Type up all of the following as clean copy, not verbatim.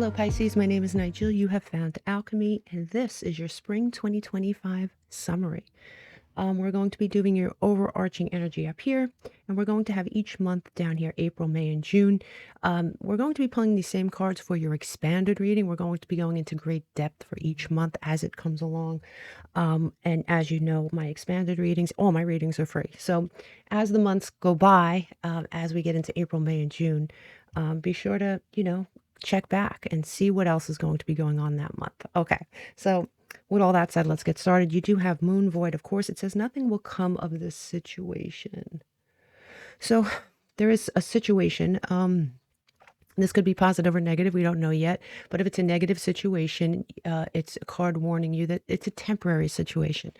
Hello Pisces, my name is Nigel. You have found Alchemy, and this is your Spring 2025 summary. We're going to be doing your overarching energy up here, and we're going to have each month down here, April, May, and June. We're going to be pulling these same cards for your expanded reading. We're going to be going into great depth for each month as it comes along. And as you know, my expanded readings, all my readings are free. So as the months go by, as we get into April, May, and June, be sure to, check back and see what else is going to be going on that month. Okay, so with all that said, let's get started. You do have moon void. Of course, it says nothing will come of this situation. So there is a situation. This could be positive or negative. We don't know yet. But if it's a negative situation, it's a card warning you that it's a temporary situation.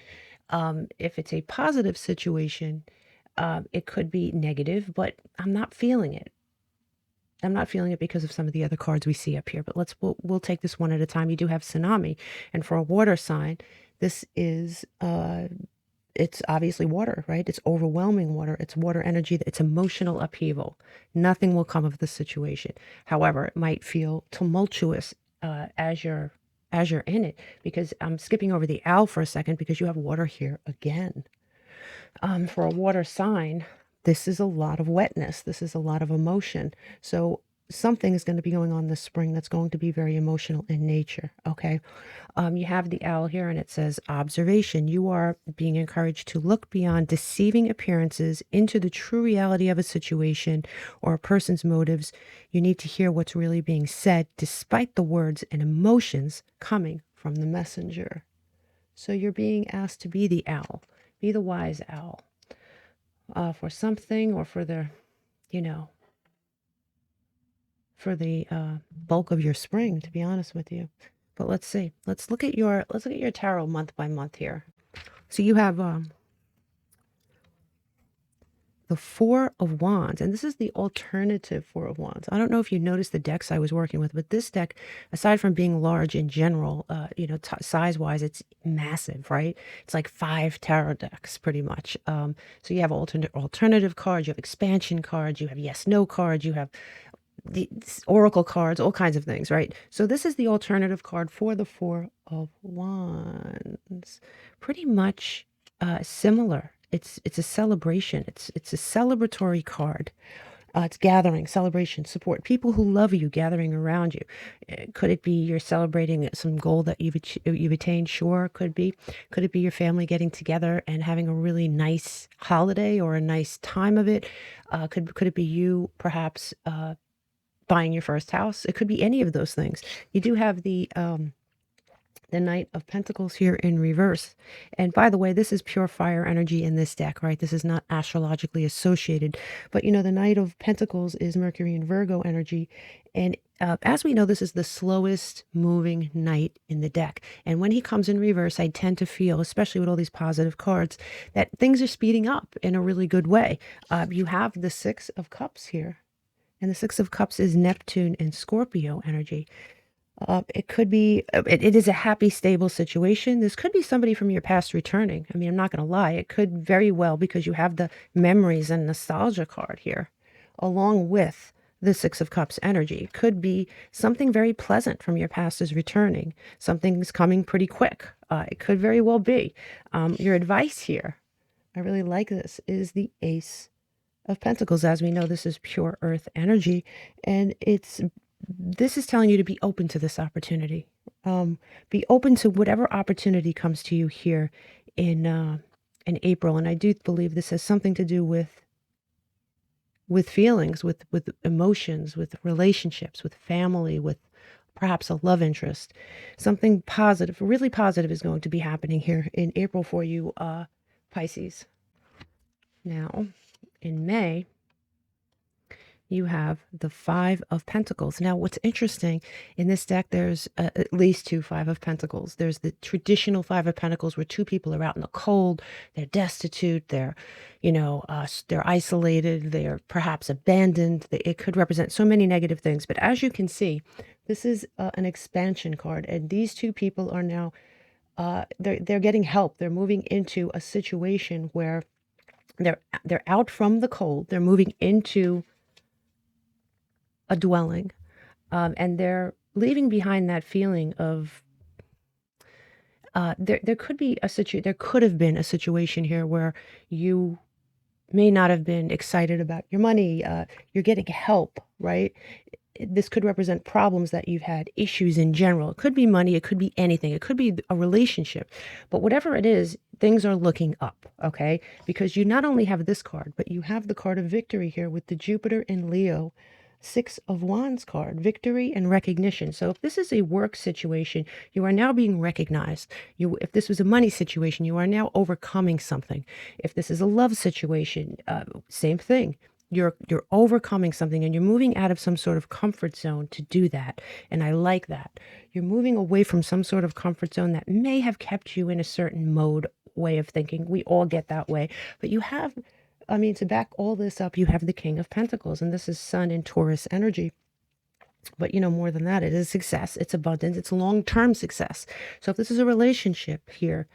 If it's a positive situation, it could be negative, but I'm not feeling it. I'm not feeling it because of some of the other cards we see up here, but we'll take this one at a time. You do have tsunami, and for a water sign, this is it's obviously water, right? It's overwhelming water. It's water energy. It's emotional upheaval. Nothing will come of the situation. However, it might feel tumultuous as you're in it, because I'm skipping over the owl for a second because you have water here again. For a water sign, this is a lot of wetness. This is a lot of emotion. So something is going to be going on this spring that's going to be very emotional in nature. Okay. You have the owl here, and it says observation. You are being encouraged to look beyond deceiving appearances into the true reality of a situation or a person's motives. You need to hear what's really being said despite the words and emotions coming from the messenger. So you're being asked to be the owl, be the wise owl. For something, or for the, for the bulk of your spring, to be honest with you. But let's see. Let's look at your tarot month by month here. So you have the Four of Wands, and this is the alternative Four of Wands. I don't know if you noticed the decks I was working with, but this deck, aside from being large in general, size-wise, it's massive, right? It's like 5 tarot decks, pretty much. So you have alternative cards, you have expansion cards, you have yes/no cards, you have the oracle cards, all kinds of things, right? So this is the alternative card for the Four of Wands. Pretty much similar. It's a celebration. It's a celebratory card. It's gathering, celebration, support. People who love you gathering around you. Could it be you're celebrating some goal that you've attained? Sure, could be. Could it be your family getting together and having a really nice holiday or a nice time of it? Could it be you perhaps buying your first house? It could be any of those things. You do have the Knight of Pentacles here in reverse. And by the way, this is pure fire energy in this deck, right? This is not astrologically associated. But, the Knight of Pentacles is Mercury and Virgo energy. And as we know, this is the slowest moving knight in the deck. And when he comes in reverse, I tend to feel, especially with all these positive cards, that things are speeding up in a really good way. You have the Six of Cups here. And the Six of Cups is Neptune and Scorpio energy. It could be, it is a happy, stable situation. This could be somebody from your past returning. I mean, I'm not going to lie. It could very well, because you have the memories and nostalgia card here, along with the Six of Cups energy. It could be something very pleasant from your past is returning. Something's coming pretty quick. It could very well be. Your advice here, I really like this, is the Ace of Pentacles. As we know, this is pure earth energy, and this is telling you to be open to this opportunity. Be open to whatever opportunity comes to you here in April. And I do believe this has something to do with feelings, with emotions, with relationships, with family, with perhaps a love interest. Something positive, really positive, is going to be happening here in April for you, Pisces. Now, in May, you have the Five of Pentacles. Now, what's interesting in this deck, there's at least 2 Five of Pentacles. There's the traditional Five of Pentacles where 2 people are out in the cold, they're destitute, they're isolated, they're perhaps abandoned. It could represent so many negative things. But as you can see, this is an expansion card, and these 2 people are now, they're getting help. They're moving into a situation where they're out from the cold. They're moving into a dwelling, and they're leaving behind that feeling of there could be there could have been a situation here where you may not have been excited about your money. You're getting help, right? This could represent problems that you've had, issues in general. It could be money, it could be anything, it could be a relationship. But whatever it is, things are looking up, okay? Because you not only have this card, but you have the card of victory here with the Jupiter in Leo. Six of Wands card, victory and recognition. So if this is a work situation, you are now being recognized. If this was a money situation, you are now overcoming something. If this is a love situation, same thing. You're overcoming something and you're moving out of some sort of comfort zone to do that. And I like that. You're moving away from some sort of comfort zone that may have kept you in a certain mode, way of thinking. We all get that way. But you have, I mean, to back all this up, you have the King of Pentacles, and this is Sun in Taurus energy. But you know, more than that, it is success, it's abundance, it's long-term success. So if this is a relationship here,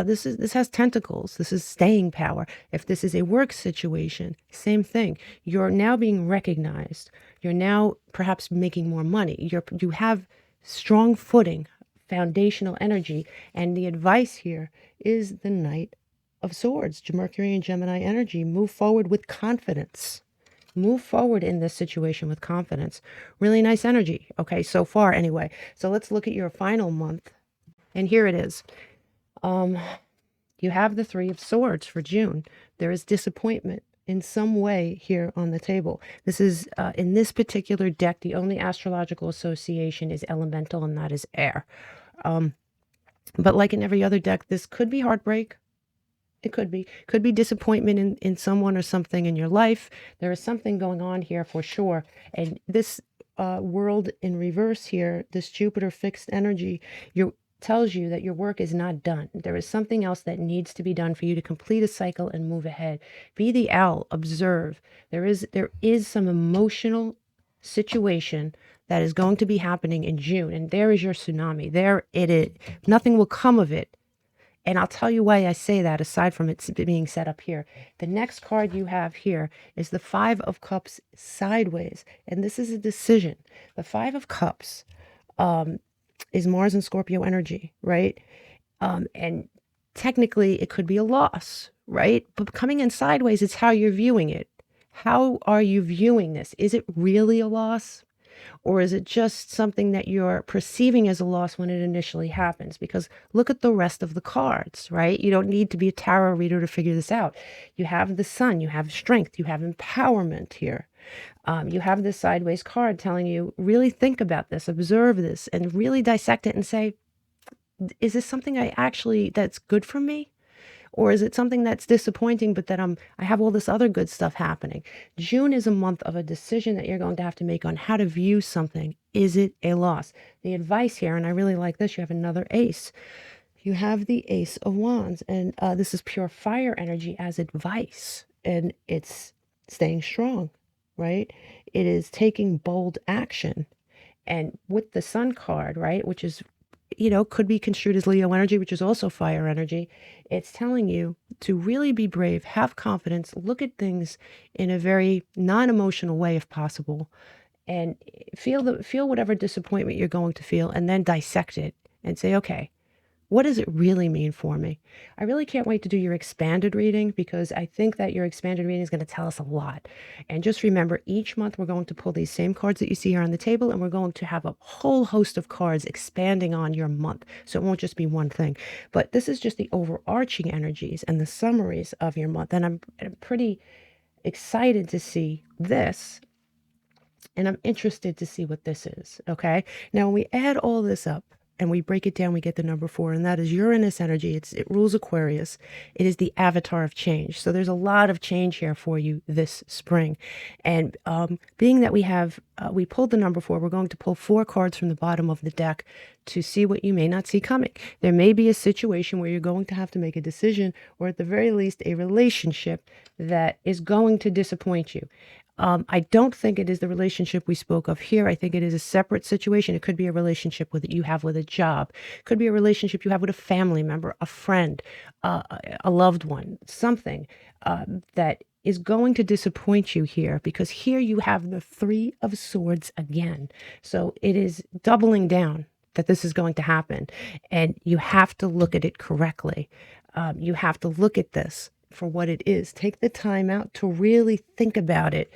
this has tentacles, this is staying power. If this is a work situation, same thing. You're now being recognized. You're now perhaps making more money. You have strong footing, foundational energy, and the advice here is the Knight of Swords, Mercury and Gemini energy. Move forward with confidence. Move forward in this situation with confidence. Really nice energy. Okay, so far anyway. So let's look at your final month. And here it is. You have the Three of Swords for June. There is disappointment in some way here on the table. This is, in this particular deck, the only astrological association is elemental, and that is air. But like in every other deck, this could be heartbreak. It could be disappointment in someone or something in your life. There is something going on here for sure. And this world in reverse here, this Jupiter fixed energy, tells you that your work is not done. There is something else that needs to be done for you to complete a cycle and move ahead. Be the owl, observe. There is some emotional situation that is going to be happening in June. And there is your tsunami. There it is. Nothing will come of it. And I'll tell you why I say that, aside from it being set up here. The next card you have here is the Five of Cups sideways. And this is a decision. The Five of Cups is Mars and Scorpio energy, right? And technically it could be a loss, right? But coming in sideways, it's how you're viewing it. How are you viewing this? Is it really a loss? Or is it just something that you're perceiving as a loss when it initially happens? Because look at the rest of the cards, right? You don't need to be a tarot reader to figure this out. You have the Sun, you have strength, you have empowerment here. You have this sideways card telling you, really think about this, observe this, and really dissect it and say, is this something that's good for me? Or is it something that's disappointing, but that I have all this other good stuff happening? June is a month of a decision that you're going to have to make on how to view something. Is it a loss? The advice here, and I really like this, you have another ace. You have the Ace of Wands, and this is pure fire energy as advice. And it's staying strong, right? It is taking bold action. And with the Sun card, right, which is, could be construed as Leo energy, which is also fire energy. It's telling you to really be brave, have confidence, look at things in a very non-emotional way if possible, and feel whatever disappointment you're going to feel, and then dissect it and say, okay, what does it really mean for me? I really can't wait to do your expanded reading, because I think that your expanded reading is going to tell us a lot. And just remember, each month we're going to pull these same cards that you see here on the table, and we're going to have a whole host of cards expanding on your month. So it won't just be one thing. But this is just the overarching energies and the summaries of your month. And I'm pretty excited to see this. And I'm interested to see what this is. Okay. Now, when we add all this up, and we break it down, we get the number 4, and that is Uranus energy. It rules Aquarius. It is the avatar of change. So there's a lot of change here for you this spring. And being that we pulled the number 4, we're going to pull 4 cards from the bottom of the deck to see what you may not see coming. There may be a situation where you're going to have to make a decision, or at the very least, a relationship that is going to disappoint you. I don't think it is the relationship we spoke of here. I think it is a separate situation. It could be a relationship you have with a job. It could be a relationship you have with a family member, a friend, a loved one, something that is going to disappoint you here, because here you have the Three of Swords again. So it is doubling down that this is going to happen, and you have to look at it correctly. You have to look at this for what it is. Take the time out to really think about it.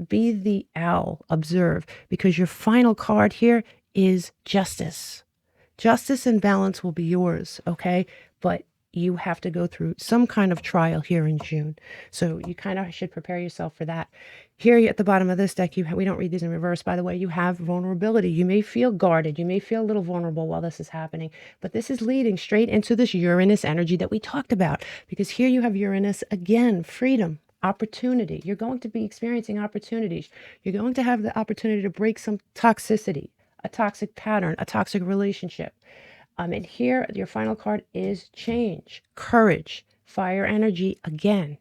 Be the owl, observe, because your final card here is justice. Justice and balance will be yours, okay? But you have to go through some kind of trial here in June. So you kind of should prepare yourself for that. Here at the bottom of this deck, we don't read these in reverse, by the way, you have vulnerability. You may feel guarded. You may feel a little vulnerable while this is happening, but this is leading straight into this Uranus energy that we talked about, because here you have Uranus again, freedom, opportunity. You're going to be experiencing opportunities. You're going to have the opportunity to break some toxicity, a toxic pattern, a toxic relationship. And here, your final card is change, courage, fire energy again.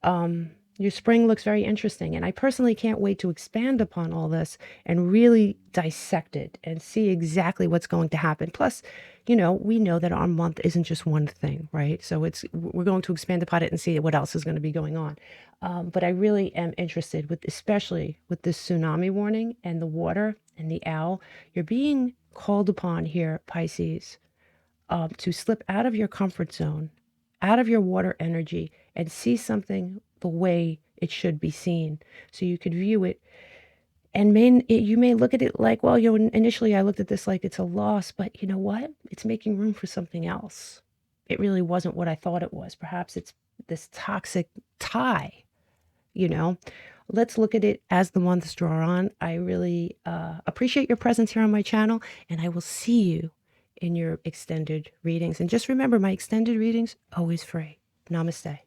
Your spring looks very interesting, and I personally can't wait to expand upon all this and really dissect it and see exactly what's going to happen. Plus, we know that our month isn't just one thing, right? So we're going to expand upon it and see what else is going to be going on. But I really am interested especially with this tsunami warning and the water and the owl. You're being called upon here, Pisces, to slip out of your comfort zone, out of your water energy, and see something the way it should be seen, so you could view it. And you may look at it like, well, initially I looked at this like it's a loss, but you know what? It's making room for something else. It really wasn't what I thought it was. Perhaps it's this toxic tie, Let's look at it as the months draw on. I really appreciate your presence here on my channel, and I will see you in your extended readings. And just remember, my extended readings, always free. Namaste.